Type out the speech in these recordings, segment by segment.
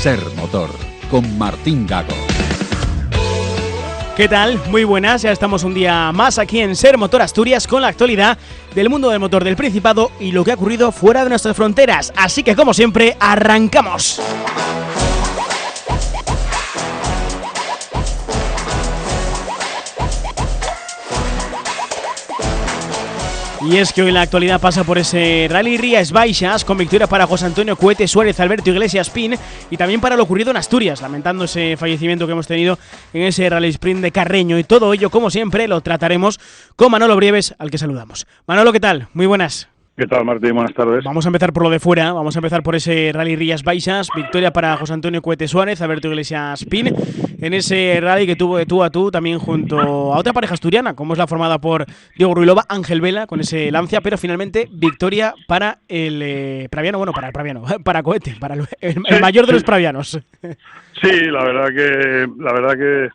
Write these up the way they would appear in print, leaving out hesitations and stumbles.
Ser Motor, con Martín Gago. ¿Qué tal? Muy buenas, ya estamos un día más aquí en Ser Motor Asturias con la actualidad del mundo del motor del Principado y lo que ha ocurrido fuera de nuestras fronteras. Así que, como siempre, arrancamos. Y es que hoy la actualidad pasa por ese Rally Rías Baixas con victoria para José Antonio Cohete Suárez, Alberto Iglesias Pin, y también para lo ocurrido en Asturias, lamentando ese fallecimiento que hemos tenido en ese Rally Sprint de Carreño. Y todo ello, como siempre, lo trataremos con Manolo Brieves, al que saludamos. Manolo, ¿qué tal? Muy buenas. ¿Qué tal, Martín? Buenas tardes. Vamos a empezar por lo de fuera, vamos a empezar por ese Rally Rías Baixas, victoria para José Antonio Cohete Suárez, Alberto Iglesias Pin, en ese rally que tuvo de tú a tú también junto a otra pareja asturiana, como es la formada por Diego Ruilova, Ángel Vela, con ese Lancia, pero finalmente victoria para el Praviano, bueno, para el Praviano, para Cohete, para el mayor de los pravianos. Sí, la verdad que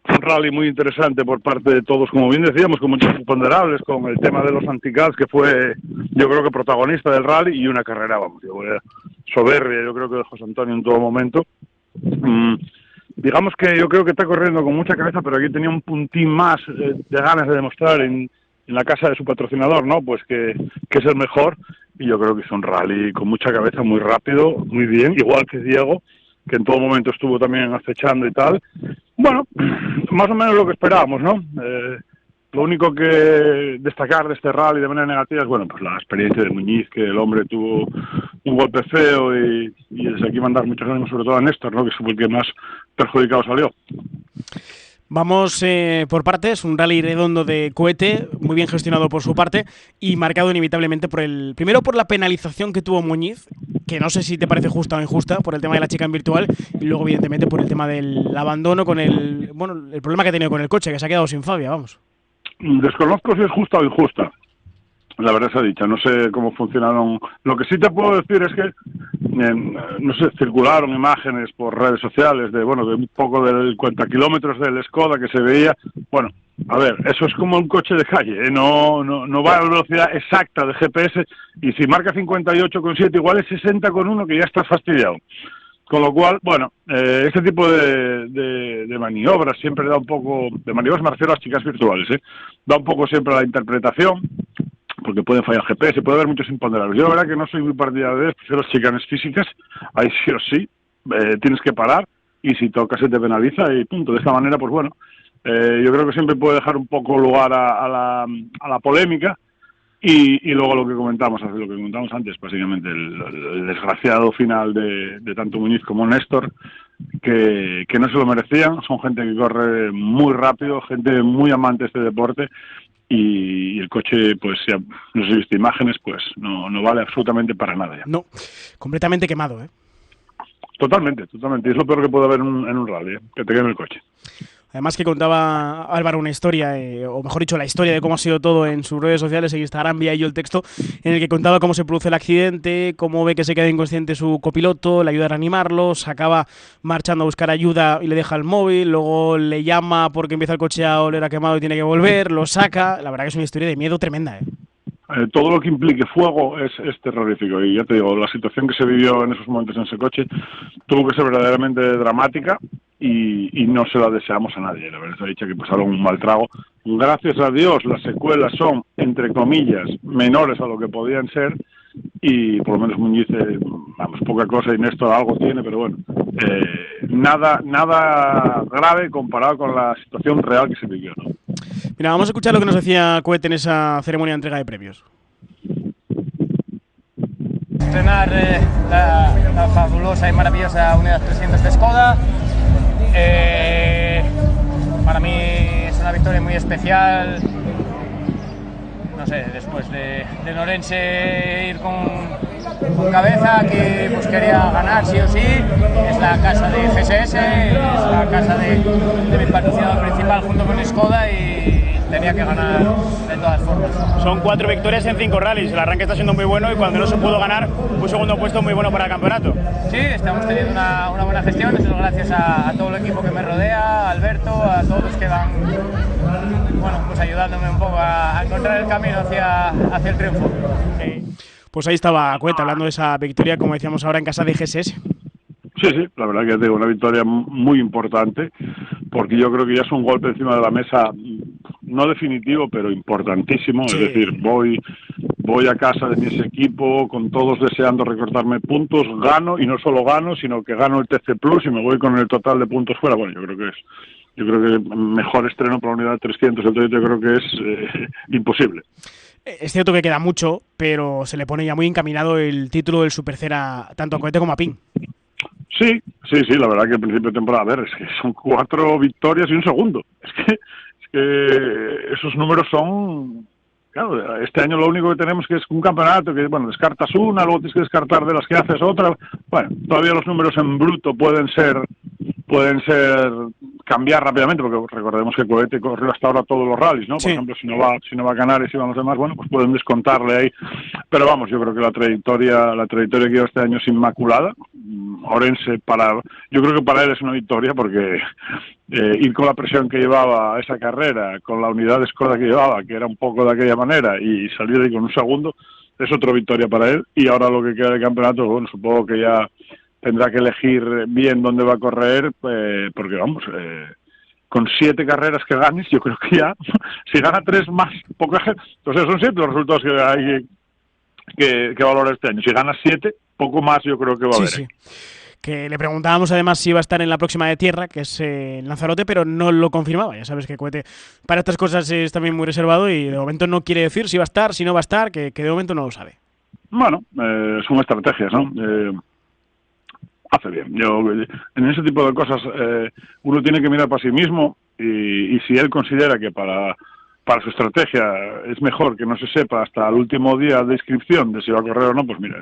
un rally muy interesante por parte de todos, como bien decíamos, con muchos imponderables, con el tema de los anticals, que fue, yo creo que protagonista del rally, y una carrera, vamos, soberbia, yo creo que de José Antonio en todo momento. Digamos que yo creo que está corriendo con mucha cabeza, pero aquí tenía un puntín más de ganas de demostrar en la casa de su patrocinador, ¿no? Pues que es el mejor, y yo creo que es un rally con mucha cabeza, muy rápido, muy bien, igual que Diego, que en todo momento estuvo también acechando y tal. Bueno, más o menos lo que esperábamos, ¿no? Lo único que destacar de este rally de manera negativa es, bueno, pues la experiencia de Muñiz, que el hombre tuvo un golpe feo y desde aquí mandar muchos ánimos, sobre todo a Néstor, ¿no? Que fue el que más perjudicado salió. Vamos por partes, un rally redondo de Cohete, muy bien gestionado por su parte y marcado inevitablemente primero por la penalización que tuvo Muñiz, que no sé si te parece justa o injusta, por el tema de la chica en virtual, y luego evidentemente por el tema del abandono con el problema que ha tenido con el coche, que se ha quedado sin Fabia, vamos. Desconozco si es justa o injusta, la verdad se ha dicho, no sé cómo funcionaron. Lo que sí te puedo decir es que, no sé, circularon imágenes por redes sociales de un poco del cuentakilómetros del Skoda que se veía. Bueno, a ver, eso es como un coche de calle, no va a la velocidad exacta de GPS, y si marca 58,7 igual es 60,1, que ya estás fastidiado. Con lo cual, este tipo de maniobras siempre da un poco, de maniobras me refiero a las chicas virtuales, da un poco siempre a la interpretación, porque pueden fallar GPS, puede haber muchos imponderables. Yo la verdad que no soy muy partidario de prefiero las chicanes físicas, ahí sí o sí, tienes que parar, y si tocas se te penaliza y punto. De esta manera, pues bueno, yo creo que siempre puede dejar un poco lugar a la polémica, y luego lo que comentamos antes, básicamente el desgraciado final de tanto Muñiz como Néstor, que no se lo merecían. Son gente que corre muy rápido, gente muy amante de este deporte, y el coche, pues ya no sé si viste imágenes, pues no vale absolutamente para nada ya. No, completamente quemado, Totalmente, es lo peor que puede haber en un rally, que te queme el coche. Además que contaba Álvaro una historia, o mejor dicho, la historia de cómo ha sido todo en sus redes sociales, en Instagram, vi yo el texto, en el que contaba cómo se produce el accidente, cómo ve que se queda inconsciente su copiloto, le ayuda a reanimarlo, se acaba marchando a buscar ayuda y le deja el móvil, luego le llama porque empieza el coche a oler a quemado y tiene que volver, lo saca. La verdad que es una historia de miedo tremenda, Todo lo que implique fuego es terrorífico, y ya te digo, la situación que se vivió en esos momentos en ese coche tuvo que ser verdaderamente dramática, y no se la deseamos a nadie. La verdad se ha dicho que pasaron un mal trago. Gracias a Dios las secuelas son, entre comillas, menores a lo que podían ser, y por lo menos Muñiz, poca cosa, y Néstor algo tiene, pero bueno, nada grave comparado con la situación real que se vivió, ¿no? Mira, vamos a escuchar lo que nos decía Cohete en esa ceremonia de entrega de premios. Estrenar la fabulosa y maravillosa Unidad 300 de Skoda. Para mí es una victoria muy especial. No sé, después de Norense ir con cabeza, que pues quería ganar sí o sí. Es la casa de GSS, es la casa de mi patrocinador principal junto con Skoda, y tenía que ganar de todas formas. Son 4 victorias en 5 rallies, el arranque está siendo muy bueno, y cuando no se pudo ganar, un segundo puesto muy bueno para el campeonato. Sí, estamos teniendo una buena gestión, eso es gracias a todo el equipo que me rodea, a Alberto, a todos los que van pues ayudándome un poco a encontrar el camino hacia el triunfo. Pues ahí estaba Cohete hablando de esa victoria, como decíamos ahora, en casa de GSS. Sí, sí, la verdad que tengo una victoria muy importante, porque yo creo que ya es un golpe encima de la mesa, no definitivo, pero importantísimo. Sí. Es decir, voy a casa de mi equipo con todos deseando recortarme puntos, gano, y no solo gano, sino que gano el TC Plus y me voy con el total de puntos fuera. Bueno, yo creo que mejor estreno para la unidad de 300, entonces yo creo que es imposible. Es cierto que queda mucho, pero se le pone ya muy encaminado el título del Supercera tanto a Cohete como a Pin. Sí, la verdad que al principio de temporada, a ver, es que son 4 victorias y un segundo. Es que esos números son... Claro, este año lo único que tenemos que es un campeonato que, bueno, descartas una, luego tienes que descartar de las que haces otra. Bueno, todavía los números en bruto pueden ser cambiar rápidamente, porque recordemos que Cohete corrió hasta ahora todos los rallies, ¿no? Por ejemplo, si no va a ganar y si van los demás, bueno, pues pueden descontarle ahí. Pero vamos, yo creo que la trayectoria que lleva este año es inmaculada. Orense, yo creo que para él es una victoria, porque ir con la presión que llevaba esa carrera, con la unidad de Skoda que llevaba, que era un poco de aquella manera, y salir ahí con un segundo, es otra victoria para él. Y ahora lo que queda del campeonato, bueno, supongo que ya tendrá que elegir bien dónde va a correr, porque vamos, con 7 carreras que ganes, yo creo que ya, si gana 3 más, entonces son 7 los resultados que hay que valorar este año. Si gana 7, poco más yo creo que va a haber. Sí. Que le preguntábamos además si iba a estar en la próxima de tierra, que es en Lanzarote, pero no lo confirmaba. Ya sabes que Cohete para estas cosas es también muy reservado y de momento no quiere decir si va a estar, si no va a estar, que de momento no lo sabe. Bueno, son estrategias, ¿no? Hace bien. En ese tipo de cosas uno tiene que mirar para sí mismo y si él considera que para su estrategia es mejor que no se sepa hasta el último día de inscripción de si va a correr o no, pues mira,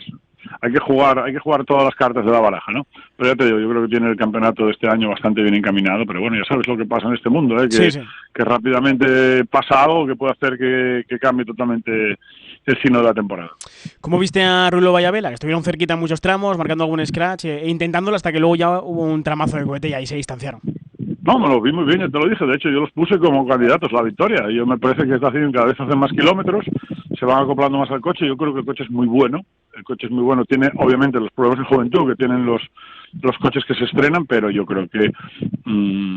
hay que jugar todas las cartas de la baraja, ¿no? Pero ya te digo, yo creo que tiene el campeonato de este año bastante bien encaminado, pero bueno, ya sabes lo que pasa en este mundo, que rápidamente pasa algo que puede hacer que cambie totalmente el signo de la temporada. ¿Cómo viste a Rulo Vallavela? Que estuvieron cerquita en muchos tramos, marcando algún scratch e intentándolo hasta que luego ya hubo un tramazo de Cohete y ahí se distanciaron. No, me lo vi muy bien, ya te lo dije. De hecho, yo los puse como candidatos a la victoria. Yo me parece que cada vez hacen más kilómetros, se van acoplando más al coche. Yo creo que el coche es muy bueno. Tiene, obviamente, los problemas de juventud que tienen los coches que se estrenan, pero yo creo que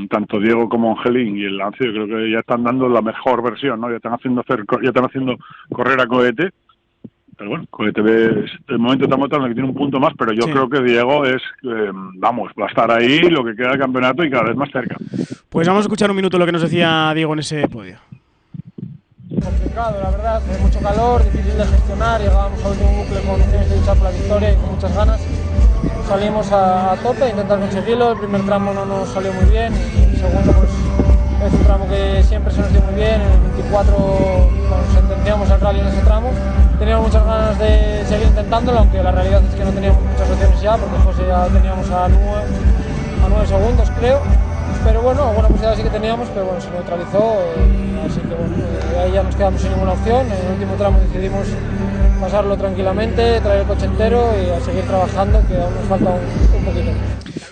tanto Diego como Angelín y el Lance, yo creo que ya están dando la mejor versión, ¿no? Ya están haciendo correr a Cohete. Pero bueno, Cohete el momento está mostrando que tiene un punto más, pero yo creo que Diego va a estar ahí lo que queda del campeonato y cada vez más cerca. Pues vamos a escuchar un minuto lo que nos decía Diego en ese podio. Complicado, la verdad, hay mucho calor, difícil de gestionar, llegábamos al último bucle con opciones de luchar por la victoria y con muchas ganas. Salimos a tope a intentar conseguirlo, el primer tramo no nos salió muy bien y el segundo pues es un tramo que siempre se nos dio muy bien, en el 24 sentenciamos el rally en ese tramo. Teníamos muchas ganas de seguir intentándolo, aunque la realidad es que no teníamos muchas opciones ya, porque José ya teníamos a 9 segundos creo. Pero bueno, alguna posibilidad sí que teníamos, pero bueno, se neutralizó, así que bueno, ahí ya nos quedamos sin ninguna opción. En el último tramo decidimos pasarlo tranquilamente, traer el coche entero y a seguir trabajando, que aún nos falta un poquito.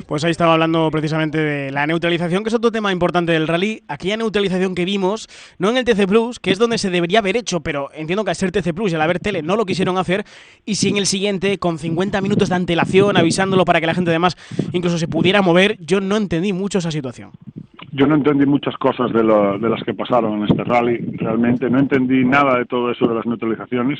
Pues ahí estaba hablando precisamente de la neutralización, que es otro tema importante del rally. Aquella neutralización que vimos, no en el TC Plus, que es donde se debería haber hecho, pero entiendo que al ser TC Plus y al haber tele no lo quisieron hacer, y si en el siguiente, con 50 minutos de antelación, avisándolo para que la gente además incluso se pudiera mover, yo no entendí mucho esa situación. Yo no entendí muchas cosas de las que pasaron en este rally, realmente. No entendí nada de todo eso de las neutralizaciones.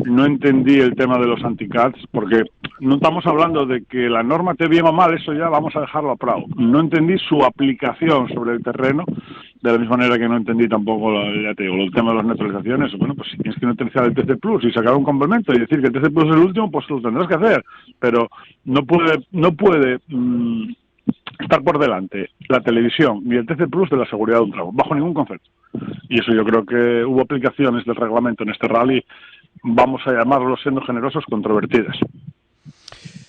No entendí el tema de los anti-cuts, porque no estamos hablando de que la norma esté bien o mal, eso ya vamos a dejarlo a prado. No entendí su aplicación sobre el terreno, de la misma manera que no entendí tampoco, ya te digo, el tema de las neutralizaciones. Bueno, pues si tienes que neutralizar el TC Plus y sacar un complemento y decir que el TC Plus es el último, pues lo tendrás que hacer. Pero no puede estar por delante la televisión ni el TC Plus de la seguridad de un tramo, bajo ningún concepto. Y eso yo creo que hubo aplicaciones del reglamento en este rally, vamos a llamarlo, siendo generosos, controvertidas.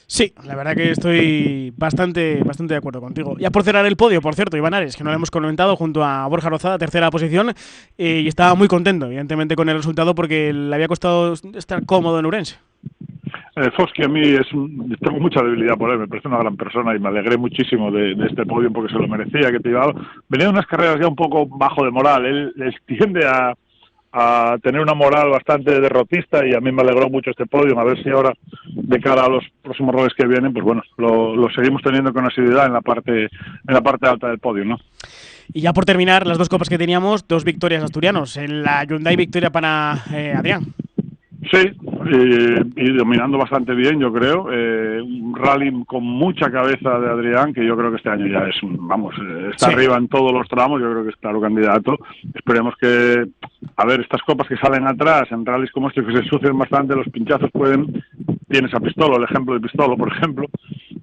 Sí, la verdad que estoy bastante de acuerdo contigo. Ya por cerrar el podio, por cierto, Iván Ares, que no lo hemos comentado, junto a Borja Rozada, tercera posición, y estaba muy contento, evidentemente, con el resultado, porque le había costado estar cómodo en Ourense. Foschi a mí tengo mucha debilidad por él, me parece una gran persona y me alegré muchísimo de este podio porque se lo merecía, que te iba. Venía unas carreras ya un poco bajo de moral, él tiende a a tener una moral bastante derrotista, y a mí me alegró mucho este podio. A ver si ahora, de cara a los próximos roles que vienen, pues bueno, lo seguimos teniendo con asiduidad en la parte alta del podio, ¿no? Y ya por terminar, las dos copas que teníamos, 2 victorias asturianos. En la Hyundai, victoria para Adrián. Sí, y dominando bastante bien, yo creo. Un rally con mucha cabeza de Adrián, que yo creo que este año ya está sí, arriba en todos los tramos. Yo creo que es claro candidato. Esperemos que, a ver, estas copas que salen atrás, en rallies como este, que se ensucian bastante, los pinchazos tienes a Pistolo, el ejemplo de Pistolo, por ejemplo,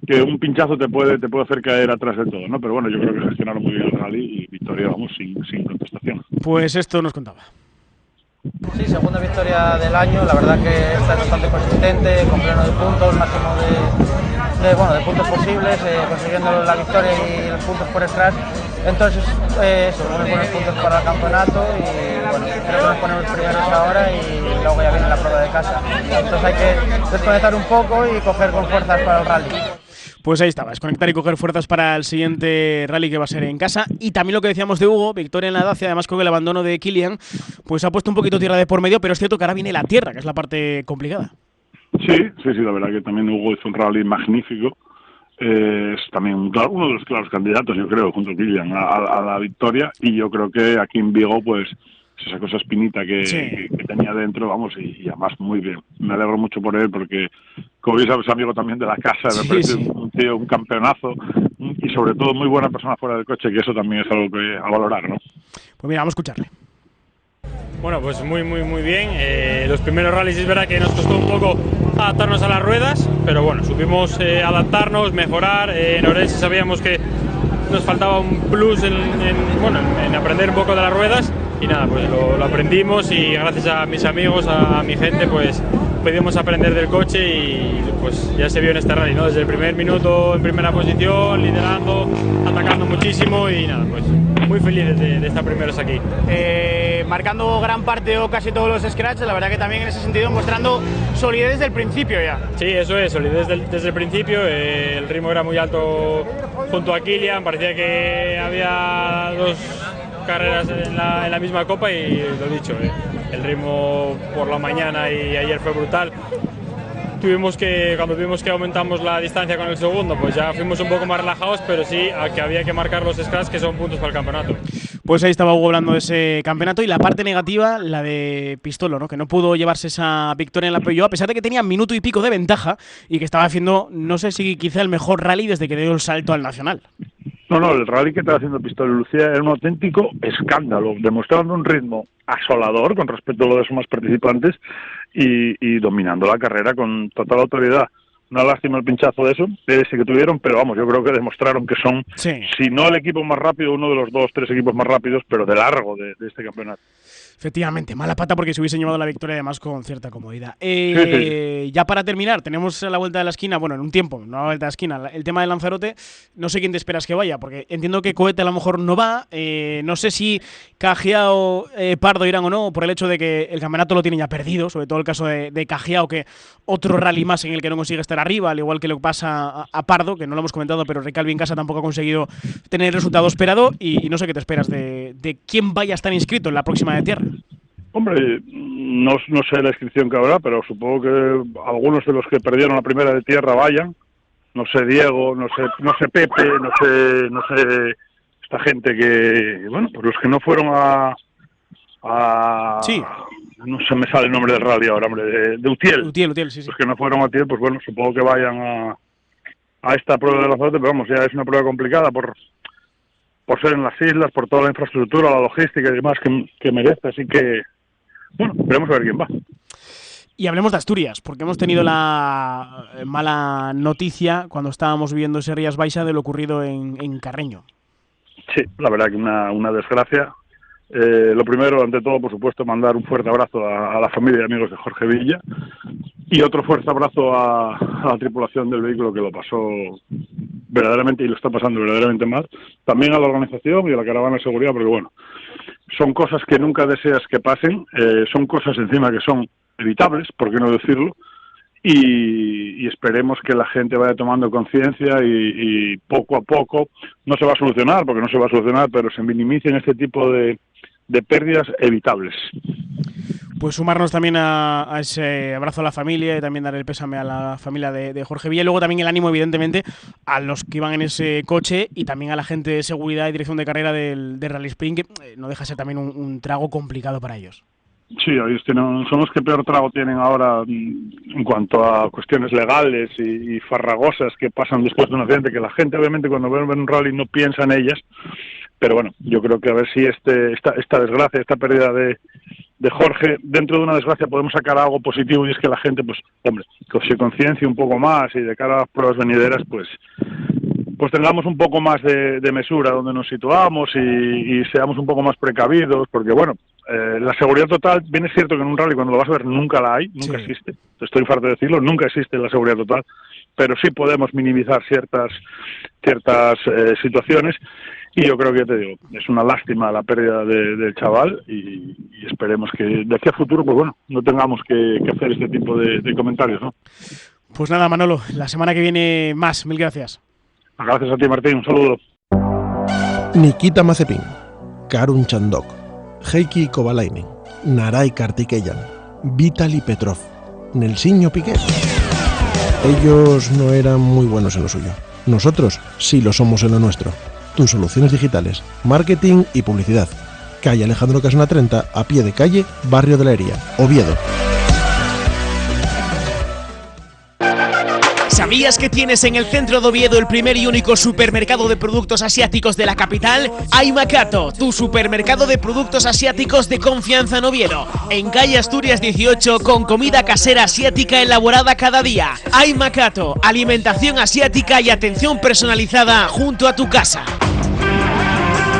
que un pinchazo te puede hacer caer atrás de todo, ¿no? Pero bueno, yo creo que gestionaron muy bien el rally y victoria, vamos, sin contestación. Pues esto nos contaba. Sí, segunda victoria del año, la verdad que esta es bastante consistente, con pleno de puntos, máximo de puntos posibles, consiguiendo la victoria y los puntos por scratch. Entonces, unos buenos puntos para el campeonato y bueno, creo que nos ponemos primeros ahora y luego ya viene la prueba de casa. Entonces hay que desconectar un poco y coger con fuerzas para el rally. Pues ahí estaba, desconectar y coger fuerzas para el siguiente rally que va a ser en casa. Y también lo que decíamos de Hugo, victoria en la Dacia, además con el abandono de Kilian, pues ha puesto un poquito tierra de por medio, pero es cierto que ahora viene la tierra, que es la parte complicada. Sí, la verdad que también Hugo hizo un rally magnífico. Es también uno de los claros candidatos, yo creo, junto a Kilian, a la victoria. Y yo creo que aquí en Vigo, pues, esa cosa espinita que tenía dentro, vamos, y además muy bien. Me alegro mucho por él porque, como ya sabes, amigo también de la casa, me parece un tío, un campeonazo y sobre todo muy buena persona fuera del coche, que eso también es algo que a valorar, ¿no? Pues mira, vamos a escucharle. Bueno, pues muy bien. Los primeros rallies es verdad que nos costó un poco adaptarnos a las ruedas, pero bueno, supimos adaptarnos, mejorar. En Orense sabíamos que nos faltaba un plus en aprender un poco de las ruedas y nada, pues lo aprendimos y gracias a mis amigos, a mi gente, pues pudimos aprender del coche y pues ya se vio en este rally, ¿no? Desde el primer minuto en primera posición, liderando, atacando muchísimo y nada, pues muy feliz de estar primeros aquí. Marcando gran parte o casi todos los scratches, la verdad que también en ese sentido mostrando solidez desde el principio ya. Sí, eso es, solidez desde el principio, el ritmo era muy alto junto a Kilian, parecía que había 2 carreras en la misma copa y lo dicho, el ritmo por la mañana y ayer fue brutal. Cuando vimos que aumentamos la distancia con el segundo, pues ya fuimos un poco más relajados, pero sí a que había que marcar los scratch, que son puntos para el campeonato. Pues ahí estaba Hugo hablando de ese campeonato y la parte negativa, la de Pistolo, ¿no? Que no pudo llevarse esa victoria en la Peugeot, a pesar de que tenía minuto y pico de ventaja y que estaba haciendo, no sé si quizá el mejor rally desde que dio el salto al Nacional. No, el rally que estaba haciendo Pistolo y Lucía era un auténtico escándalo, demostrando un ritmo asolador con respecto a los demás participantes y dominando la carrera con total autoridad. Una lástima el pinchazo de eso, ese que tuvieron, pero vamos, yo creo que demostraron que son, si no el equipo más rápido, uno de los 2-3 equipos más rápidos, pero de largo de este campeonato. Efectivamente, mala pata porque se hubiesen llevado la victoria además con cierta comodidad. Sí. Ya para terminar, tenemos a la vuelta de la esquina, bueno, en un tiempo, no a la vuelta de la esquina, el tema de Lanzarote, no sé quién te esperas que vaya, porque entiendo que Cohete a lo mejor no va, no sé si Cajiao, Pardo irán o no, por el hecho de que el campeonato lo tienen ya perdido, sobre todo el caso de Cajiao, que otro rally más en el que no consigue estar arriba, al igual que lo pasa a Pardo, que no lo hemos comentado, pero Recalvi en casa tampoco ha conseguido tener el resultado esperado, y no sé qué te esperas de quién vaya a estar inscrito en la próxima de tierra. Hombre, no sé la inscripción que habrá, pero supongo que algunos de los que perdieron la primera de tierra vayan. No sé Diego, no sé Pepe, no sé esta gente que, bueno, pues los que no fueron Sí. No se me sale el nombre del rally ahora, hombre, de Utiel. Utiel, sí. Los que no fueron a Utiel, pues bueno, supongo que vayan a esta prueba de Lanzarote, pero vamos, ya es una prueba complicada por ser en las islas, por toda la infraestructura, la logística y demás que merece, así que, bueno, veremos a ver quién va. Y hablemos de Asturias, porque hemos tenido la mala noticia cuando estábamos viviendo ese Rías Baixa de lo ocurrido en Carreño. Sí, la verdad que una desgracia. Lo primero, ante todo, por supuesto, mandar un fuerte abrazo a la familia y amigos de Jorge Villa y otro fuerte abrazo a la tripulación del vehículo que lo pasó verdaderamente y lo está pasando verdaderamente mal. También a la organización y a la caravana de seguridad, porque bueno, son cosas que nunca deseas que pasen, son cosas encima que son evitables, por qué no decirlo, y esperemos que la gente vaya tomando conciencia y poco a poco, no se va a solucionar, porque no se va a solucionar, pero se minimicen este tipo de de pérdidas evitables. Pues sumarnos también a ese abrazo a la familia y también dar el pésame a la familia de Jorge Villa, y luego también el ánimo, evidentemente, a los que iban en ese coche y también a la gente de seguridad y dirección de carrera del Rally Sprint, que no deja de ser también un trago complicado para ellos. Sí, ellos son los que peor trago tienen ahora en cuanto a cuestiones legales y farragosas que pasan después de un accidente, que la gente obviamente cuando ve un rally no piensa en ellas, pero bueno, yo creo que a ver si esta desgracia, esta pérdida de Jorge, dentro de una desgracia podemos sacar algo positivo, y es que la gente, pues, hombre, que se conciencie un poco más y de cara a las pruebas venideras, pues tengamos un poco más de mesura donde nos situamos y seamos un poco más precavidos, porque bueno, la seguridad total, bien es cierto que en un rally cuando lo vas a ver nunca la hay, nunca existe, estoy farto de decirlo, nunca existe la seguridad total, pero sí podemos minimizar ciertas situaciones. Y yo creo que, te digo, es una lástima la pérdida del chaval y esperemos que de aquí a futuro, pues bueno, no tengamos que hacer este tipo de comentarios, ¿no? Pues nada, Manolo, la semana que viene más. Mil gracias. Gracias a ti, Martín. Un saludo. Nikita Mazepin, Karun Chandok, Heikki Kovalainen, Narai Kartikeyan, Vitaly Petrov, Nelsinho Piquet. Ellos no eran muy buenos en lo suyo. Nosotros sí lo somos en lo nuestro. Tus soluciones digitales, marketing y publicidad. Calle Alejandro Casona 30, a pie de calle, Barrio de la Hería, Oviedo. ¿Sabías que tienes en el centro de Oviedo el primer y único supermercado de productos asiáticos de la capital? Aimacato, tu supermercado de productos asiáticos de confianza en Oviedo. En calle Asturias 18, con comida casera asiática elaborada cada día. Aimacato, alimentación asiática y atención personalizada junto a tu casa.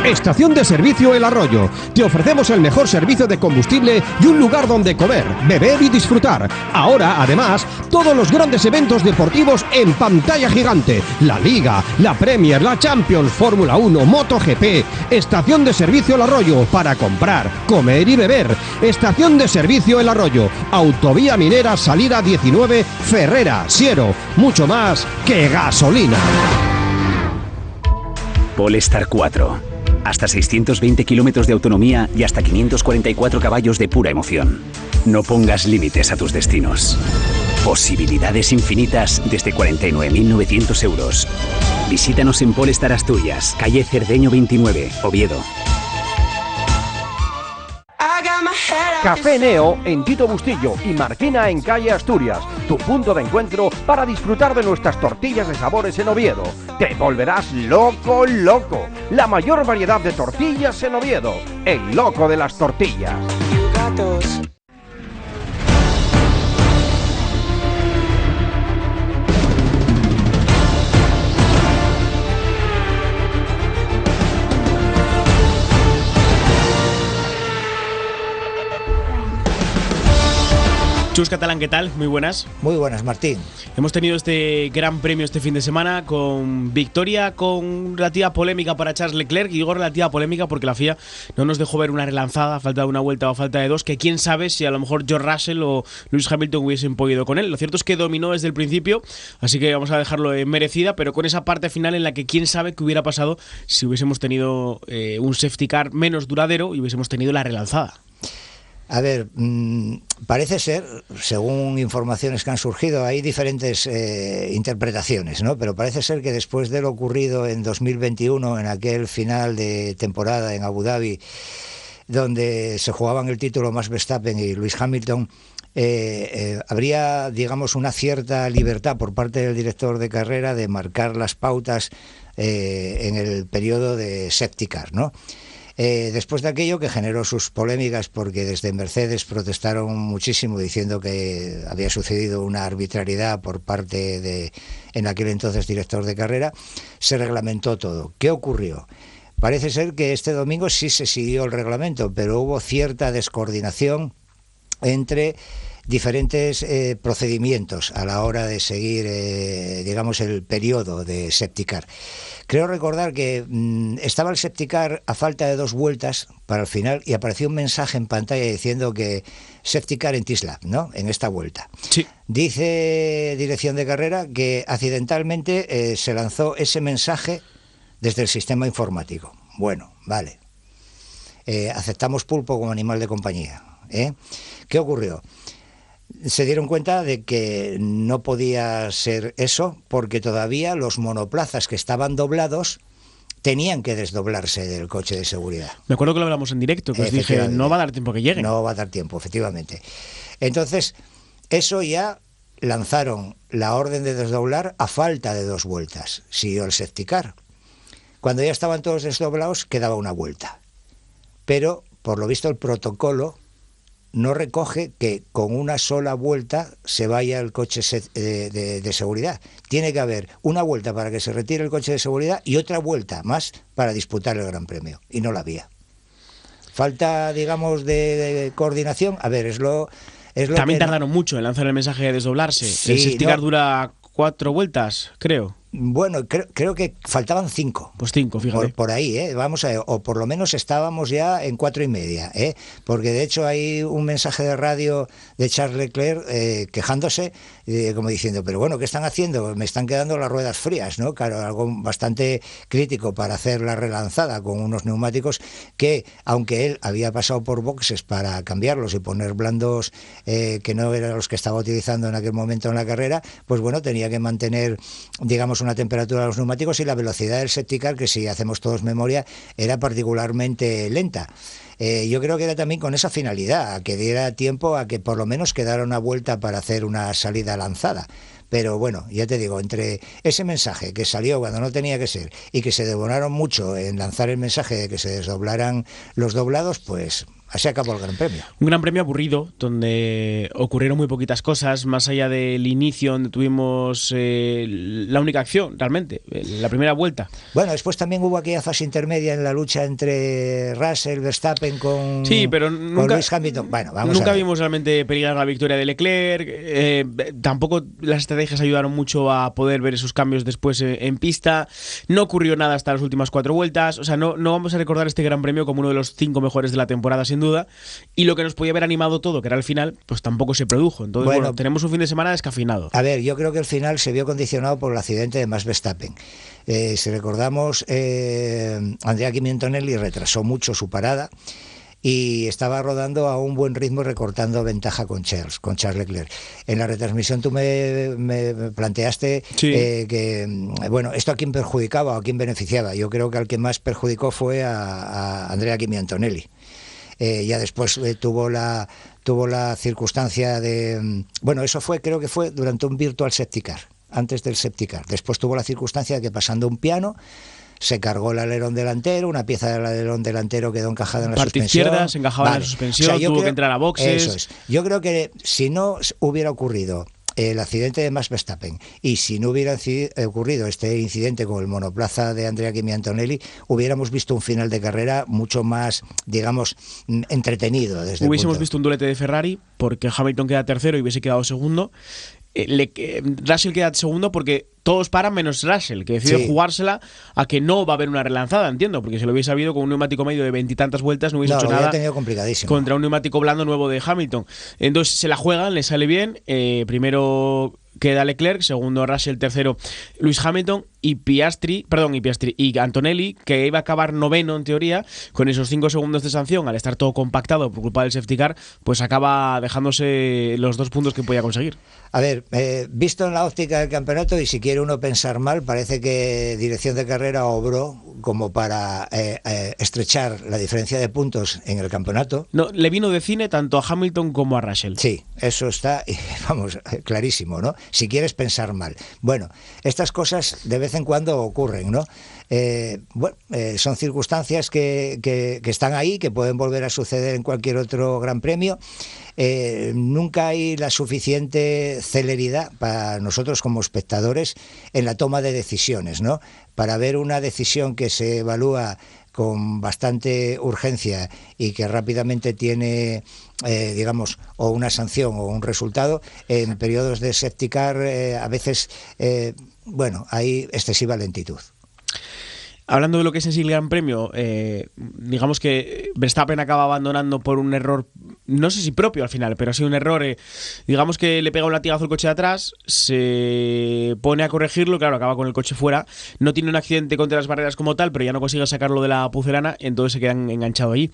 Estación de servicio El Arroyo. Te ofrecemos el mejor servicio de combustible y un lugar donde comer, beber y disfrutar. Ahora, además, todos los grandes eventos deportivos en pantalla gigante. La Liga, la Premier, la Champions, Fórmula 1, MotoGP. Estación de servicio El Arroyo para comprar, comer y beber. Estación de servicio El Arroyo. Autovía Minera, salida 19, Ferrera, Siero. Mucho más que gasolina. Polestar 4. Hasta 620 kilómetros de autonomía y hasta 544 caballos de pura emoción. No pongas límites a tus destinos. Posibilidades infinitas desde 49.900 euros. Visítanos en Polestar Asturias, calle Cerdeño 29, Oviedo. Café Neo en Tito Bustillo y Marquina en calle Asturias, tu punto de encuentro para disfrutar de nuestras tortillas de sabores en Oviedo. Te volverás loco, loco. La mayor variedad de tortillas en Oviedo. El loco de las tortillas. Chus Catalán, ¿qué tal? Muy buenas. Muy buenas, Martín. Hemos tenido este gran premio este fin de semana con victoria con relativa polémica para Charles Leclerc, y digo relativa polémica porque la FIA no nos dejó ver una relanzada a falta de una vuelta o a falta de dos, que quién sabe si a lo mejor George Russell o Lewis Hamilton hubiesen podido con él. Lo cierto es que dominó desde el principio, así que vamos a dejarlo en merecida, pero con esa parte final en la que quién sabe qué hubiera pasado si hubiésemos tenido un safety car menos duradero y hubiésemos tenido la relanzada. A ver, parece ser, según informaciones que han surgido, hay diferentes interpretaciones, ¿no? Pero parece ser que después de lo ocurrido en 2021, en aquel final de temporada en Abu Dhabi, donde se jugaban el título Max Verstappen y Lewis Hamilton, habría, digamos, una cierta libertad por parte del director de carrera de marcar las pautas en el periodo de safety car, ¿no? Después de aquello, que generó sus polémicas porque desde Mercedes protestaron muchísimo diciendo que había sucedido una arbitrariedad por parte de, en aquel entonces, director de carrera, se reglamentó todo. ¿Qué ocurrió? Parece ser que este domingo sí se siguió el reglamento, pero hubo cierta descoordinación entre diferentes procedimientos a la hora de seguir, digamos, el periodo de safety car. Creo recordar que estaba el safety car a falta de 2 vueltas para el final y apareció un mensaje en pantalla diciendo que safety car en T-Slap, ¿no? En esta vuelta. Sí. Dice dirección de carrera que accidentalmente se lanzó ese mensaje desde el sistema informático. Bueno, vale. aceptamos pulpo como animal de compañía. ¿Qué ocurrió? Se dieron cuenta de que no podía ser eso porque todavía los monoplazas que estaban doblados tenían que desdoblarse del coche de seguridad. Me acuerdo que lo hablamos en directo, que os dije, no va a dar tiempo que lleguen. No va a dar tiempo, efectivamente. Entonces, eso ya lanzaron la orden de desdoblar a falta de 2 vueltas. Siguió el safety car. Cuando ya estaban todos desdoblados, quedaba una vuelta. Pero, por lo visto, el protocolo no recoge que con una sola vuelta se vaya el coche de seguridad. Tiene que haber una vuelta para que se retire el coche de seguridad y otra vuelta más para disputar el Gran Premio. Y no la había. Falta, digamos, de coordinación. A ver, es lo También que tardaron mucho en lanzar el mensaje de desdoblarse. Sí, el safety car dura 4 vueltas, creo. Bueno, creo que faltaban 5. Pues 5, fíjate. Por ahí, vamos a ver, o por lo menos estábamos ya en 4:30, porque de hecho hay un mensaje de radio de Charles Leclerc quejándose, como diciendo, pero bueno, ¿qué están haciendo? Me están quedando las ruedas frías, ¿no? Claro, algo bastante crítico para hacer la relanzada con unos neumáticos que, aunque él había pasado por boxes para cambiarlos y poner blandos que no eran los que estaba utilizando en aquel momento en la carrera, pues bueno, tenía que mantener, digamos, una temperatura de los neumáticos y la velocidad del safety car, que si hacemos todos memoria, era particularmente lenta. Yo creo que era también con esa finalidad, a que diera tiempo a que por lo menos quedara una vuelta para hacer una salida lanzada. Pero bueno, ya te digo, entre ese mensaje que salió cuando no tenía que ser y que se demoraron mucho en lanzar el mensaje de que se desdoblaran los doblados, pues así acabó el Gran Premio. Un Gran Premio aburrido, donde ocurrieron muy poquitas cosas, más allá del inicio, donde tuvimos la única acción, realmente, la primera vuelta. Bueno, después también hubo aquella fase intermedia en la lucha entre Russell, Verstappen con Lewis Hamilton. Bueno, nunca vimos realmente peligrar la victoria de Leclerc, tampoco las estrategias ayudaron mucho a poder ver esos cambios después en pista, no ocurrió nada hasta las últimas 4 vueltas, o sea, no vamos a recordar este Gran Premio como uno de los 5 mejores de la temporada, sin duda, y lo que nos podía haber animado todo, que era el final, pues tampoco se produjo. Entonces, bueno, tenemos un fin de semana descafeinado. A ver, yo creo que el final se vio condicionado por el accidente de Max Verstappen. Si recordamos, Andrea Kimi Antonelli retrasó mucho su parada y estaba rodando a un buen ritmo, recortando ventaja con Charles Leclerc. En la retransmisión tú me planteaste que, bueno, ¿esto a quién perjudicaba o a quién beneficiaba? Yo creo que al que más perjudicó fue a Andrea Kimi Antonelli. Ya después tuvo la circunstancia de... Bueno, eso creo que fue durante un virtual safety car, antes del safety car. Después tuvo la circunstancia de que pasando un piano se cargó el alerón delantero, una pieza del alerón delantero quedó encajada en la suspensión. Parte izquierda se encajaba en la suspensión, tuvo que entrar a boxes. Eso es. Yo creo que si no hubiera ocurrido el accidente de Max Verstappen y si no hubiera ocurrido este incidente con el monoplaza de Andrea Kimi Antonelli, hubiéramos visto un final de carrera mucho más, digamos, entretenido. Hubiésemos visto un doblete de Ferrari porque Hamilton queda tercero y hubiese quedado segundo. Russell queda segundo porque todos paran menos Russell, que decide jugársela a que no va a haber una relanzada, entiendo, porque si lo hubiese habido con un neumático medio de 20 y tantas vueltas no hubiese hecho nada contra un neumático blando nuevo de Hamilton. Entonces se la juegan, le sale bien, primero queda Leclerc, segundo Russell, tercero Lewis Hamilton y Antonelli, que iba a acabar noveno en teoría, con esos 5 segundos de sanción, al estar todo compactado por culpa del safety car, pues acaba dejándose los 2 puntos que podía conseguir. A ver, visto en la óptica del campeonato, y si quiere uno pensar mal, parece que dirección de carrera obró como para estrechar la diferencia de puntos en el campeonato. No, le vino de cine tanto a Hamilton como a Russell. Sí, eso está, vamos, clarísimo, ¿no? Si quieres pensar mal. Bueno, estas cosas de vez en cuando ocurren, ¿no? Son circunstancias que están ahí, que pueden volver a suceder en cualquier otro Gran Premio. Nunca hay la suficiente celeridad para nosotros como espectadores en la toma de decisiones, ¿no? Para ver una decisión que se evalúa con bastante urgencia y que rápidamente tiene, digamos, o una sanción o un resultado, en periodos de safety car a veces, hay excesiva lentitud. Hablando de lo que es en sí el Gran Premio, digamos que Verstappen acaba abandonando por un error, no sé si propio al final, pero ha sido un error, digamos que le pega un latigazo al coche de atrás, se pone a corregirlo, claro, acaba con el coche fuera, no tiene un accidente contra las barreras como tal, pero ya no consigue sacarlo de la pucelana, entonces se quedan enganchado allí.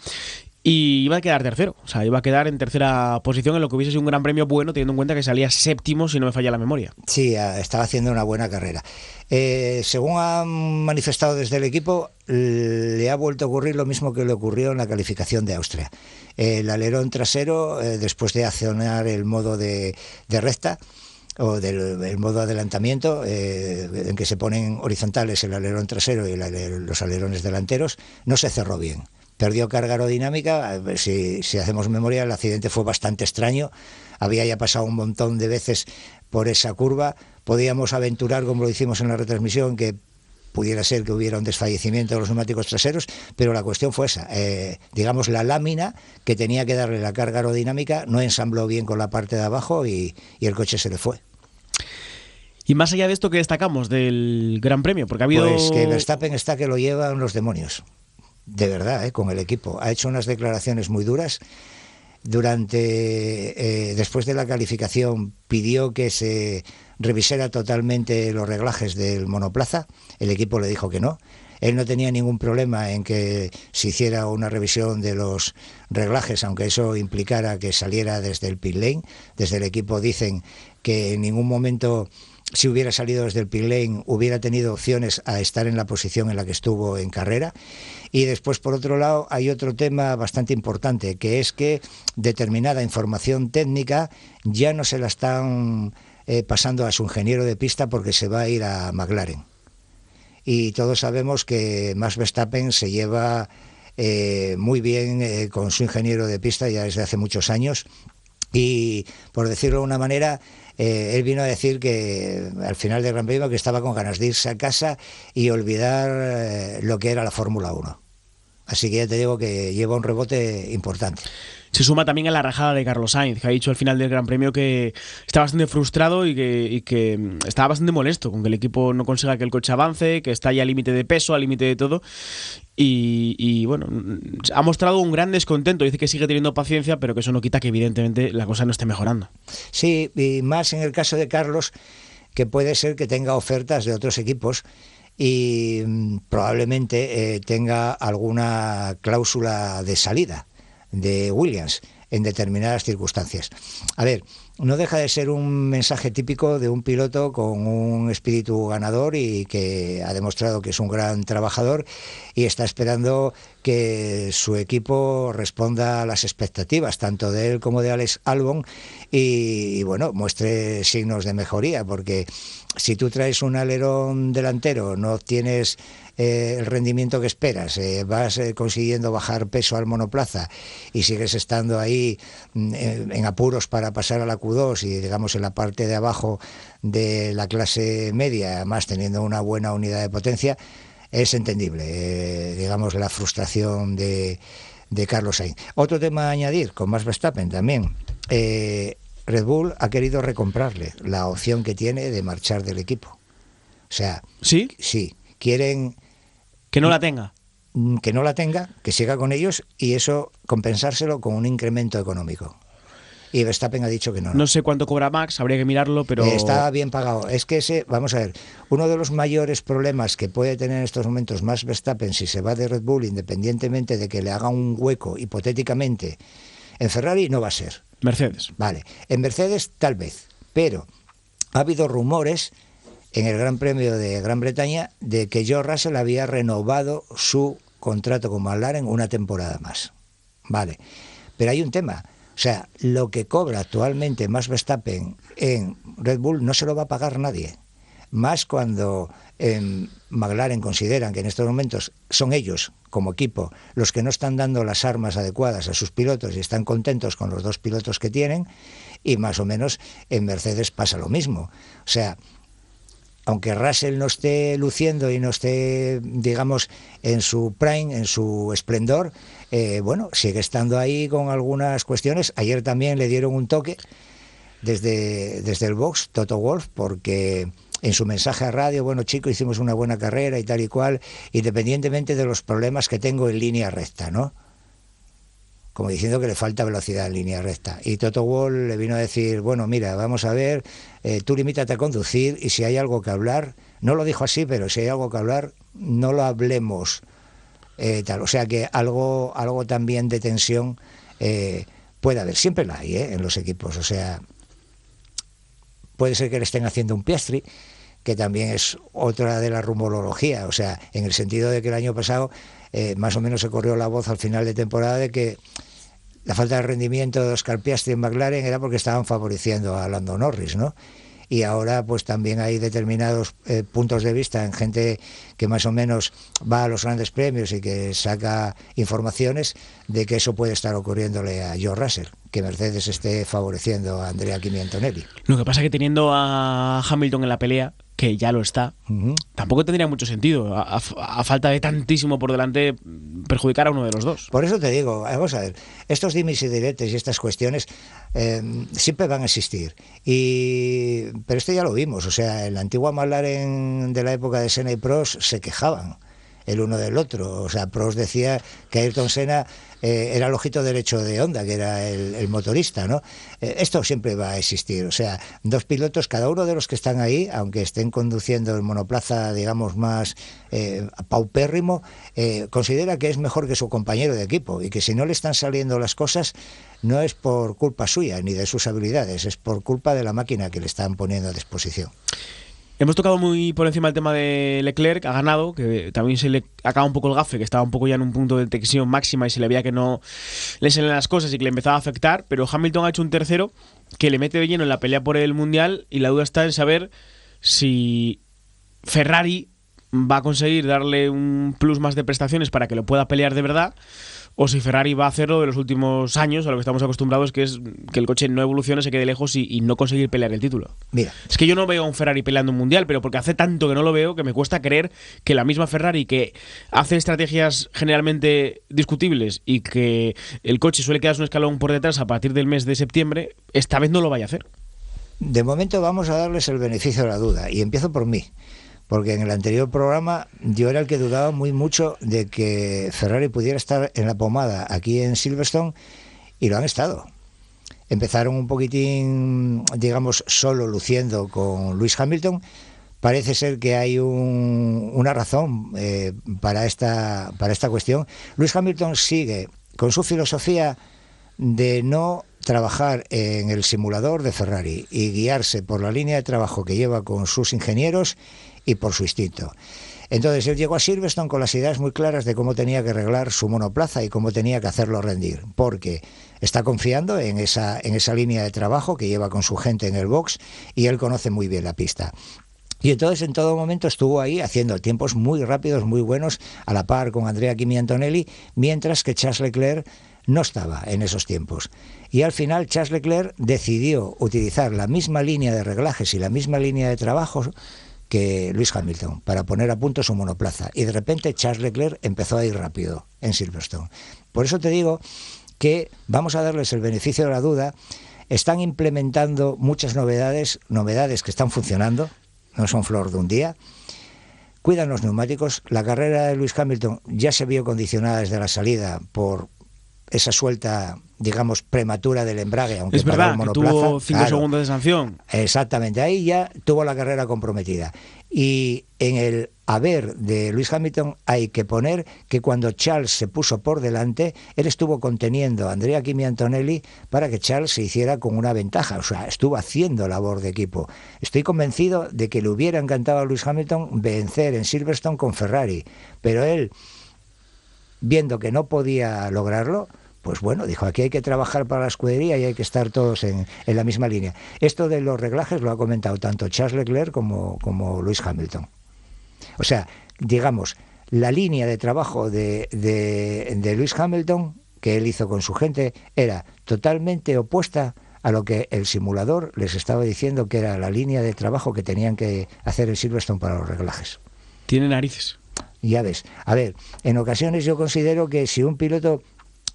Y iba a quedar tercero, o sea, iba a quedar en tercera posición en lo que hubiese sido un Gran Premio bueno, teniendo en cuenta que salía séptimo, si no me falla la memoria. Sí, estaba haciendo una buena carrera. Según han manifestado desde el equipo, le ha vuelto a ocurrir lo mismo que le ocurrió en la calificación de Austria. El alerón trasero, después de accionar el modo de recta, o el modo adelantamiento, en que se ponen horizontales el alerón trasero y los alerones delanteros, no se cerró bien. Perdió carga aerodinámica. Si hacemos memoria, el accidente fue bastante extraño. Había ya pasado un montón de veces por esa curva. Podíamos aventurar, como lo hicimos en la retransmisión, que pudiera ser que hubiera un desfallecimiento de los neumáticos traseros, pero la cuestión fue esa. Digamos, la lámina que tenía que darle la carga aerodinámica no ensambló bien con la parte de abajo y el coche se le fue. Y más allá de esto, ¿qué destacamos del Gran Premio? Porque ha habido... Pues que Verstappen está que lo llevan los demonios. De verdad, con el equipo. Ha hecho unas declaraciones muy duras. Después de la calificación, pidió que se revisara totalmente los reglajes del monoplaza. El equipo le dijo que no. Él no tenía ningún problema en que se hiciera una revisión de los reglajes, aunque eso implicara que saliera desde el pit lane. Desde el equipo dicen que en ningún momento, si hubiera salido desde el pit lane, hubiera tenido opciones a estar en la posición en la que estuvo en carrera. Y después, por otro lado, hay otro tema bastante importante, que es que determinada información técnica ya no se la están pasando a su ingeniero de pista porque se va a ir a McLaren. Y todos sabemos que Max Verstappen se lleva muy bien con su ingeniero de pista ya desde hace muchos años. Y, por decirlo de una manera, él vino a decir que al final del Gran Premio que estaba con ganas de irse a casa y olvidar lo que era la Fórmula 1. Así que ya te digo que lleva un rebote importante. Se suma también a la rajada de Carlos Sainz, que ha dicho al final del Gran Premio que está bastante frustrado y que está bastante molesto con que el equipo no consiga que el coche avance, que está ya al límite de peso, al límite de todo. Y bueno, ha mostrado un gran descontento. Dice que sigue teniendo paciencia, pero que eso no quita que evidentemente la cosa no esté mejorando. Sí, y más en el caso de Carlos, que puede ser que tenga ofertas de otros equipos y probablemente tenga alguna cláusula de salida de Williams en determinadas circunstancias. A ver, no deja de ser un mensaje típico de un piloto con un espíritu ganador y que ha demostrado que es un gran trabajador y está esperando que su equipo responda a las expectativas, tanto de él como de Alex Albon, y bueno, muestre signos de mejoría, porque si tú traes un alerón delantero, no obtienes el rendimiento que esperas, vas consiguiendo bajar peso al monoplaza y sigues estando ahí en apuros para pasar a la Q2 y digamos en la parte de abajo de la clase media, además teniendo una buena unidad de potencia, es entendible, digamos, la frustración de Carlos Sainz. Otro tema a añadir, con Max Verstappen también, Red Bull ha querido recomprarle la opción que tiene de marchar del equipo. O sea, ¿sí? Sí, quieren... Que no la tenga. Que no la tenga, que siga con ellos y eso compensárselo con un incremento económico. Y Verstappen ha dicho que no. No sé cuánto cobra Max, habría que mirarlo, pero... Está bien pagado. Es que vamos a ver, uno de los mayores problemas que puede tener en estos momentos Max Verstappen si se va de Red Bull, independientemente de que le haga un hueco hipotéticamente, en Ferrari no va a ser. Mercedes. Vale, en Mercedes tal vez, pero ha habido rumores en el Gran Premio de Gran Bretaña de que George Russell había renovado su contrato con McLaren una temporada más. Vale, pero hay un tema. O sea, lo que cobra actualmente Max Verstappen en Red Bull no se lo va a pagar nadie. Más cuando en McLaren consideran que en estos momentos son ellos, como equipo, los que no están dando las armas adecuadas a sus pilotos y están contentos con los dos pilotos que tienen, y más o menos en Mercedes pasa lo mismo. O sea, aunque Russell no esté luciendo y no esté, digamos, en su prime, en su esplendor, bueno, sigue estando ahí con algunas cuestiones. Ayer también le dieron un toque desde el box, Toto Wolff, porque en su mensaje a radio, bueno chicos, hicimos una buena carrera y tal y cual, independientemente de los problemas que tengo en línea recta, ¿no? Como diciendo que le falta velocidad en línea recta. Y Toto Wolff le vino a decir, bueno, mira, vamos a ver, tú limítate a conducir y si hay algo que hablar, no lo dijo así, pero si hay algo que hablar, no lo hablemos. Tal. O sea que algo también de tensión puede haber, siempre la hay en los equipos. O sea, puede ser que le estén haciendo un Piastri, que también es otra de la rumorología, o sea, en el sentido de que el año pasado más o menos se corrió la voz al final de temporada de que la falta de rendimiento de Oscar Piastri en McLaren era porque estaban favoreciendo a Lando Norris, ¿no? Y ahora pues también hay determinados puntos de vista en gente que más o menos va a los grandes premios y que saca informaciones de que eso puede estar ocurriéndole a George Russell, que Mercedes esté favoreciendo a Andrea Kimi Antonelli. Lo que pasa es que teniendo a Hamilton en la pelea, que ya lo está, tampoco tendría mucho sentido, a falta de tantísimo por delante, perjudicar a uno de los dos. Por eso te digo, vamos a ver, estos dimes y diretes y estas cuestiones siempre van a existir, pero esto ya lo vimos, o sea, en la antigua McLaren de la época de Senna y Prost se quejaban el uno del otro, o sea, Prost decía que Ayrton Senna era el ojito derecho de Honda, que era el motorista, ¿no? Esto siempre va a existir, o sea, dos pilotos, cada uno de los que están ahí, aunque estén conduciendo el monoplaza, digamos, más paupérrimo, considera que es mejor que su compañero de equipo y que si no le están saliendo las cosas no es por culpa suya ni de sus habilidades, es por culpa de la máquina que le están poniendo a disposición. Hemos tocado muy por encima el tema de Leclerc, ha ganado, que también se le acaba un poco el gafe, que estaba un poco ya en un punto de tensión máxima y se le veía que no le salen las cosas y que le empezaba a afectar, pero Hamilton ha hecho un tercero que le mete de lleno en la pelea por el Mundial y la duda está en saber si Ferrari va a conseguir darle un plus más de prestaciones para que lo pueda pelear de verdad, o si Ferrari va a hacerlo de los últimos años, a lo que estamos acostumbrados, que es que el coche no evolucione, se quede lejos y no conseguir pelear el título. Mira, es que yo no veo a un Ferrari peleando un mundial, pero porque hace tanto que no lo veo que me cuesta creer que la misma Ferrari, que hace estrategias generalmente discutibles y que el coche suele quedarse un escalón por detrás a partir del mes de septiembre, esta vez no lo vaya a hacer. De momento vamos a darles el beneficio de la duda y empiezo por mí. Porque en el anterior programa yo era el que dudaba muy mucho de que Ferrari pudiera estar en la pomada aquí en Silverstone, y lo han estado. Empezaron un poquitín, digamos, solo luciendo con Lewis Hamilton. Parece ser que hay una razón para esta cuestión. Lewis Hamilton sigue con su filosofía de no trabajar en el simulador de Ferrari y guiarse por la línea de trabajo que lleva con sus ingenieros y por su instinto. Entonces él llegó a Silverstone con las ideas muy claras de cómo tenía que arreglar su monoplaza y cómo tenía que hacerlo rendir, porque está confiando en esa línea de trabajo que lleva con su gente en el box y él conoce muy bien la pista. Y entonces en todo momento estuvo ahí haciendo tiempos muy rápidos, muy buenos, a la par con Andrea Kimi Antonelli, mientras que Charles Leclerc no estaba en esos tiempos. Y al final Charles Leclerc decidió utilizar la misma línea de reglajes y la misma línea de trabajo que Lewis Hamilton para poner a punto su monoplaza. Y de repente Charles Leclerc empezó a ir rápido en Silverstone. Por eso te digo que vamos a darles el beneficio de la duda. Están implementando muchas novedades que están funcionando, no son flor de un día. Cuidan los neumáticos. La carrera de Lewis Hamilton ya se vio condicionada desde la salida por esa suelta, digamos, prematura del embrague, aunque es verdad, el monoplaza, que tuvo 5 segundos de sanción. Exactamente, ahí ya tuvo la carrera comprometida. Y en el haber de Lewis Hamilton hay que poner que cuando Charles se puso por delante, él estuvo conteniendo a Andrea Kimi Antonelli para que Charles se hiciera con una ventaja, o sea, estuvo haciendo labor de equipo. Estoy convencido de que le hubiera encantado a Lewis Hamilton vencer en Silverstone con Ferrari, pero él, viendo que no podía lograrlo, pues bueno, dijo, aquí hay que trabajar para la escudería y hay que estar todos en la misma línea. Esto de los reglajes lo ha comentado tanto Charles Leclerc como Lewis Hamilton. O sea, digamos, la línea de trabajo de Lewis Hamilton, que él hizo con su gente, era totalmente opuesta a lo que el simulador les estaba diciendo que era la línea de trabajo que tenían que hacer en Silverstone para los reglajes. Tiene narices. Ya ves. A ver, en ocasiones yo considero que si un piloto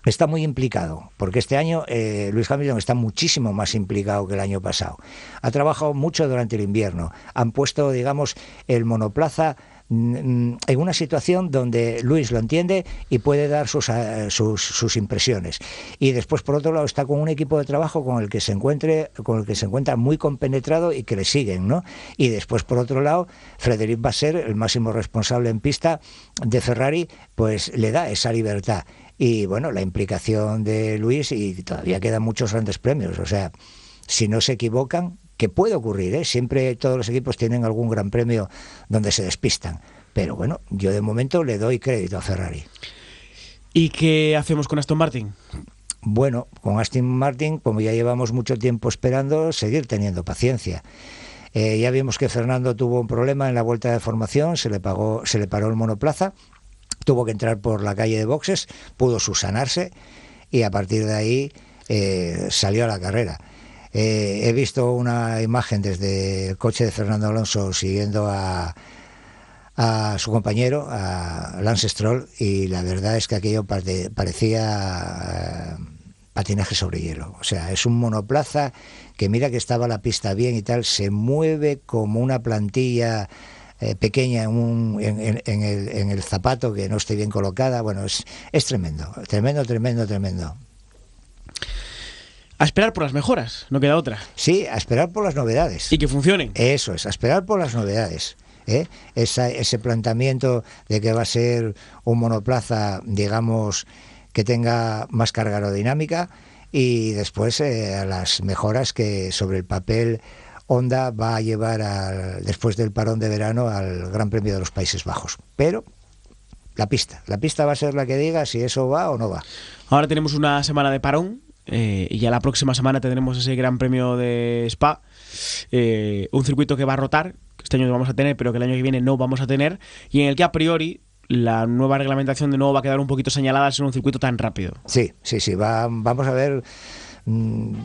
está muy implicado, porque este año Lewis Hamilton está muchísimo más implicado que el año pasado. Ha trabajado mucho durante el invierno. Han puesto, digamos, el monoplaza en una situación donde Lewis lo entiende y puede dar sus impresiones. Y después, por otro lado, está con un equipo de trabajo con el que se encuentra muy compenetrado y que le siguen, ¿no? Y después, por otro lado, Frédéric Vasseur, el máximo responsable en pista de Ferrari, pues le da esa libertad. Y bueno, la implicación de Lewis, y todavía quedan muchos grandes premios, o sea, si no se equivocan, que puede ocurrir, ¿eh? Siempre todos los equipos tienen algún gran premio donde se despistan, pero bueno, yo de momento le doy crédito a Ferrari. ¿Y qué hacemos con Aston Martin? Bueno, con Aston Martin, como ya llevamos mucho tiempo esperando, seguir teniendo paciencia. Ya vimos que Fernando tuvo un problema en la vuelta de formación, se le paró el monoplaza, tuvo que entrar por la calle de boxes, pudo subsanarse y a partir de ahí salió a la carrera. He visto una imagen desde el coche de Fernando Alonso siguiendo a su compañero, a Lance Stroll, y la verdad es que aquello parecía patinaje sobre hielo. O sea, es un monoplaza que mira que estaba la pista bien y tal, se mueve como una plantilla pequeña en el zapato que no esté bien colocada. Bueno, es tremendo. A esperar por las mejoras, no queda otra. Sí, a esperar por las novedades. Y que funcionen. Eso es, a esperar por las novedades. Ese planteamiento de que va a ser un monoplaza, digamos, que tenga más carga aerodinámica, y después a las mejoras que sobre el papel Honda va a llevar después del parón de verano al Gran Premio de los Países Bajos. Pero la pista va a ser la que diga si eso va o no va. Ahora tenemos una semana de parón. Y ya la próxima semana tendremos ese Gran Premio de Spa, un circuito que va a rotar, que este año no vamos a tener, pero que el año que viene no vamos a tener, y en el que a priori la nueva reglamentación de nuevo va a quedar un poquito señalada al ser un circuito tan rápido. Sí, vamos a ver,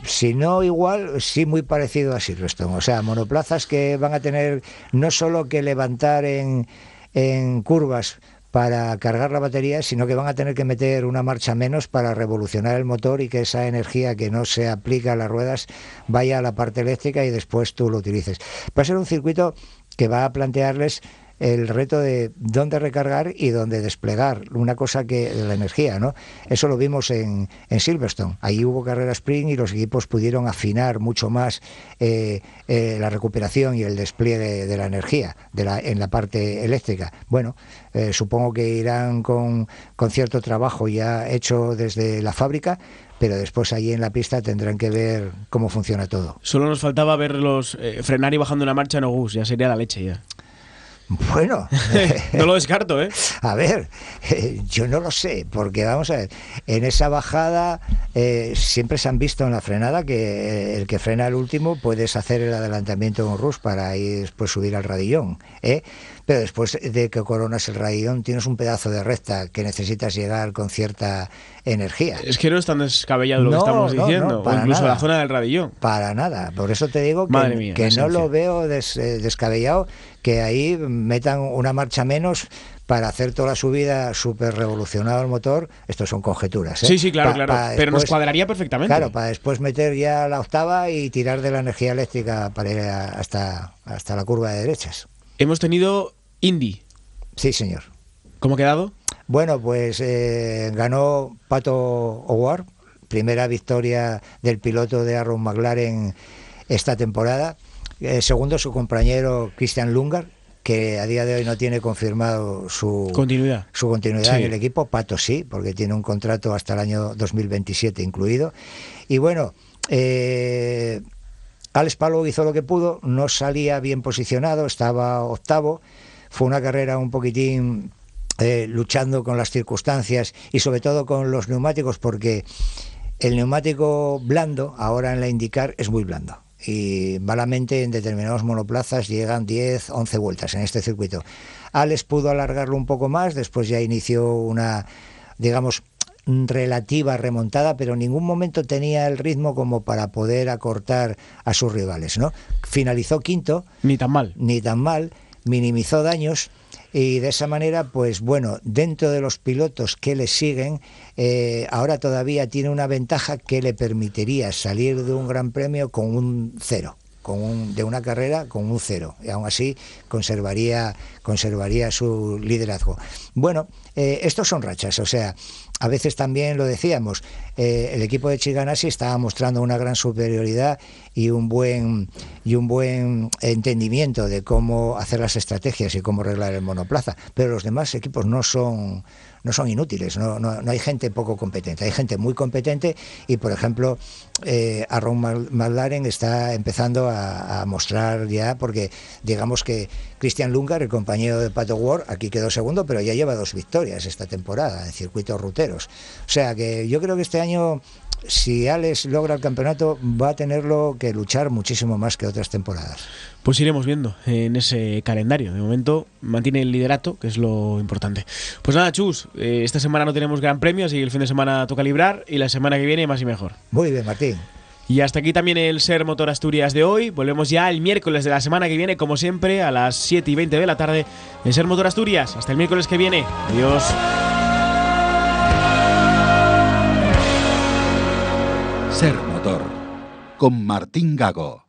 si no igual, sí muy parecido a Silverstone, o sea, monoplazas que van a tener no solo que levantar en curvas para cargar la batería, sino que van a tener que meter una marcha menos para revolucionar el motor y que esa energía que no se aplica a las ruedas vaya a la parte eléctrica y después tú lo utilices. Va a ser un circuito que va a plantearles el reto de dónde recargar y dónde desplegar una cosa que de la energía, ¿no? Eso lo vimos en Silverstone. Ahí hubo carrera sprint y los equipos pudieron afinar mucho más la recuperación y el despliegue de la energía en la parte eléctrica. Bueno, supongo que irán con cierto trabajo ya hecho desde la fábrica, pero después allí en la pista tendrán que ver cómo funciona todo. Solo nos faltaba verlos frenar y bajando una marcha en August, ya sería la leche ya. Bueno, no lo descarto, ¿eh? A ver, yo no lo sé, porque vamos a ver, en esa bajada siempre se han visto en la frenada que el que frena el último puedes hacer el adelantamiento con rush para ahí después subir al radillón, pero después de que coronas el radillón tienes un pedazo de recta que necesitas llegar con cierta energía. Es que no es tan descabellado lo que estamos diciendo, o incluso nada. La zona del radillón. Para nada, por eso te digo Madre mía, que no lo veo descabellado, que ahí metan una marcha menos para hacer toda la subida súper revolucionado el motor. Estos son conjeturas, ¿eh? Sí, claro, pero después, nos cuadraría perfectamente. Claro, para después meter ya la octava y tirar de la energía eléctrica para ir hasta la curva de derechas. Hemos tenido Indy. Sí, señor. ¿Cómo ha quedado? Bueno, pues ganó Pato O'Ward, primera victoria del piloto de Arrow McLaren esta temporada. Segundo su compañero Christian Lundgaard, que a día de hoy no tiene confirmado su continuidad en el equipo. Pato sí, porque tiene un contrato hasta el año 2027 incluido. Y bueno, Alex Palou hizo lo que pudo, no salía bien posicionado, estaba octavo. Fue una carrera un poquitín luchando con las circunstancias y sobre todo con los neumáticos, porque el neumático blando ahora en la IndyCar es muy blando. Y malamente en determinados monoplazas llegan 10, 11 vueltas en este circuito. Alex pudo alargarlo un poco más, después ya inició una, digamos, relativa remontada, pero en ningún momento tenía el ritmo como para poder acortar a sus rivales, ¿no? Finalizó quinto. Ni tan mal. Minimizó daños. y de esa manera, pues bueno, dentro de los pilotos que le siguen, ahora todavía tiene una ventaja que le permitiría salir de un Gran Premio con un 0. De una carrera con un 0, y aún así conservaría su liderazgo. Bueno, estos son rachas, o sea, a veces también lo decíamos, el equipo de Chip Ganassi estaba mostrando una gran superioridad y un buen entendimiento de cómo hacer las estrategias y cómo arreglar el monoplaza, pero los demás equipos no son inútiles, no hay gente poco competente, hay gente muy competente y, por ejemplo, Aaron McLaren está empezando a mostrar ya, porque digamos que Christian Lundgaard, el compañero de Pato Ward, aquí quedó segundo, pero ya lleva 2 victorias esta temporada en circuitos ruteros. O sea que yo creo que este año, si Alex logra el campeonato, va a tenerlo que luchar muchísimo más que otras temporadas. Pues iremos viendo en ese calendario. De momento mantiene el liderato, que es lo importante. Pues nada, Chus, esta semana no tenemos Gran Premio, así que el fin de semana toca librar y la semana que viene más y mejor. Muy bien, Martín. Y hasta aquí también el Ser Motor Asturias de hoy. Volvemos ya el miércoles de la semana que viene, como siempre, a las 7:20 de la tarde en Ser Motor Asturias. Hasta el miércoles que viene. Adiós. Ser Motor con Martín Gago.